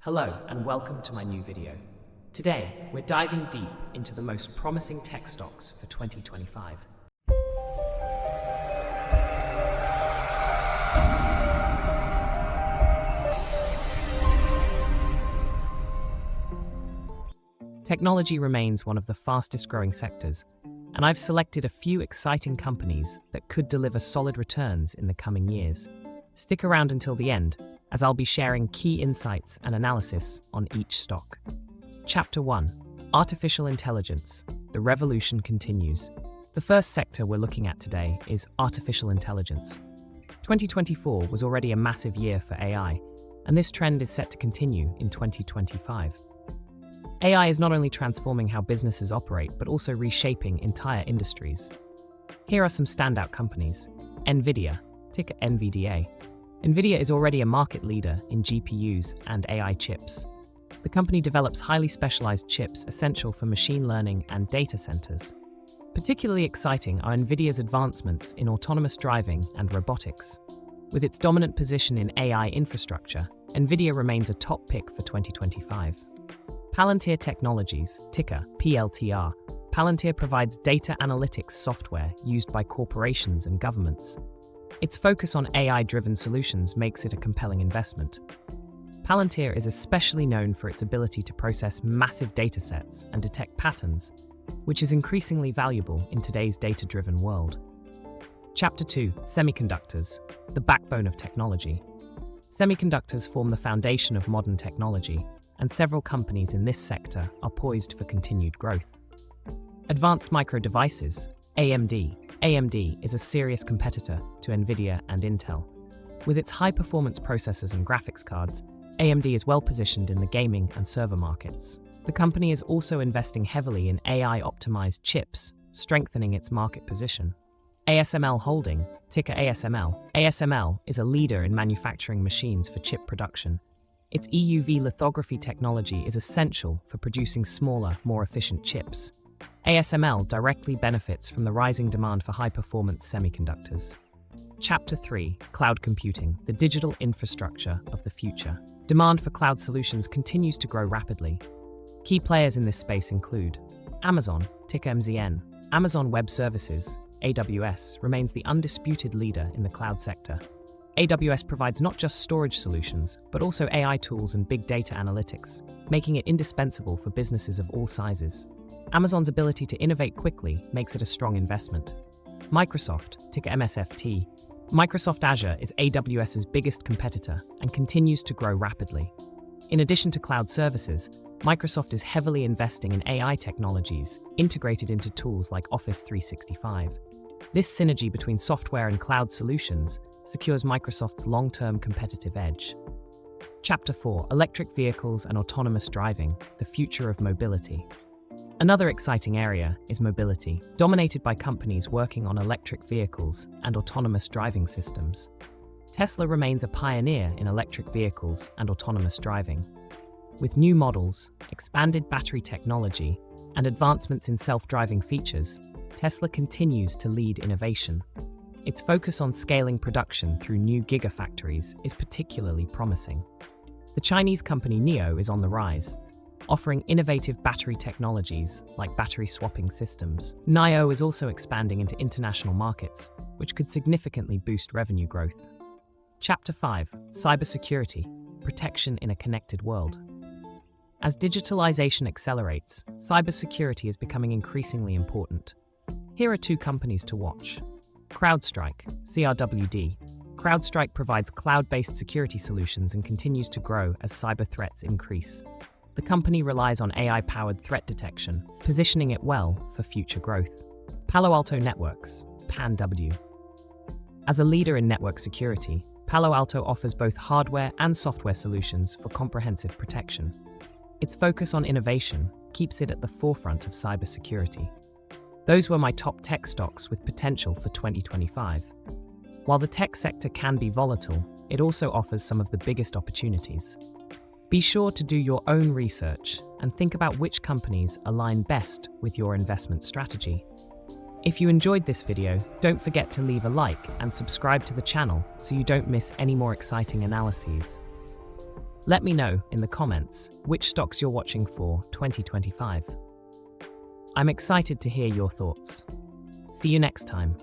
Hello and welcome to my new video. Today, we're diving deep into the most promising tech stocks for 2025. Technology remains one of the fastest growing sectors, and I've selected a few exciting companies that could deliver solid returns in the coming years. Stick around until the end, as I'll be sharing key insights and analysis on each stock. Chapter 1. Artificial Intelligence. The revolution continues. The first sector we're looking at today is artificial intelligence. 2024 was already a massive year for AI, and this trend is set to continue in 2025. AI is not only transforming how businesses operate, but also reshaping entire industries. Here are some standout companies. Nvidia, ticker NVDA. Nvidia is already a market leader in GPUs and AI chips. The company develops highly specialized chips essential for machine learning and data centers. Particularly exciting are Nvidia's advancements in autonomous driving and robotics. With its dominant position in AI infrastructure, Nvidia remains a top pick for 2025. Palantir Technologies, ticker PLTR. Palantir provides data analytics software used by corporations and governments. Its focus on AI-driven solutions makes it a compelling investment. Palantir is especially known for its ability to process massive datasets and detect patterns, which is increasingly valuable in today's data-driven world. Chapter 2. Semiconductors, the backbone of technology. Semiconductors form the foundation of modern technology, and several companies in this sector are poised for continued growth. Advanced Micro Devices, AMD. AMD is a serious competitor to Nvidia and Intel. With its high-performance processors and graphics cards, AMD is well-positioned in the gaming and server markets. The company is also investing heavily in AI-optimized chips, strengthening its market position. ASML Holding, ticker ASML. ASML is a leader in manufacturing machines for chip production. Its EUV lithography technology is essential for producing smaller, more efficient chips. ASML directly benefits from the rising demand for high-performance semiconductors. Chapter 3. Cloud Computing, the digital infrastructure of the future. Demand for cloud solutions continues to grow rapidly. Key players in this space include Amazon, ticker MZN. Amazon Web Services, AWS, remains the undisputed leader in the cloud sector. AWS provides not just storage solutions, but also AI tools and big data analytics, making it indispensable for businesses of all sizes. Amazon's ability to innovate quickly makes it a strong investment. Microsoft, ticker MSFT. Microsoft Azure is AWS's biggest competitor and continues to grow rapidly. In addition to cloud services, Microsoft is heavily investing in AI technologies integrated into tools like Office 365. This synergy between software and cloud solutions secures Microsoft's long-term competitive edge. Chapter 4. Electric Vehicles and Autonomous Driving, the Future of Mobility. Another exciting area is mobility, dominated by companies working on electric vehicles and autonomous driving systems. Tesla remains a pioneer in electric vehicles and autonomous driving. With new models, expanded battery technology, and advancements in self-driving features, Tesla continues to lead innovation. Its focus on scaling production through new gigafactories is particularly promising. The Chinese company NIO is on the rise, offering innovative battery technologies like battery swapping systems. NIO is also expanding into international markets, which could significantly boost revenue growth. Chapter 5. Cybersecurity, Protection in a Connected World. As digitalization accelerates, cybersecurity is becoming increasingly important. Here are two companies to watch. CrowdStrike, CRWD. CrowdStrike provides cloud-based security solutions and continues to grow as cyber threats increase. The company relies on AI-powered threat detection, positioning it well for future growth. Palo Alto Networks, PANW. As a leader in network security, Palo Alto offers both hardware and software solutions for comprehensive protection. Its focus on innovation keeps it at the forefront of cybersecurity. Those were my top tech stocks with potential for 2025. While the tech sector can be volatile, it also offers some of the biggest opportunities. Be sure to do your own research and think about which companies align best with your investment strategy. If you enjoyed this video, don't forget to leave a like and subscribe to the channel so you don't miss any more exciting analyses. Let me know in the comments which stocks you're watching for 2025. I'm excited to hear your thoughts. See you next time.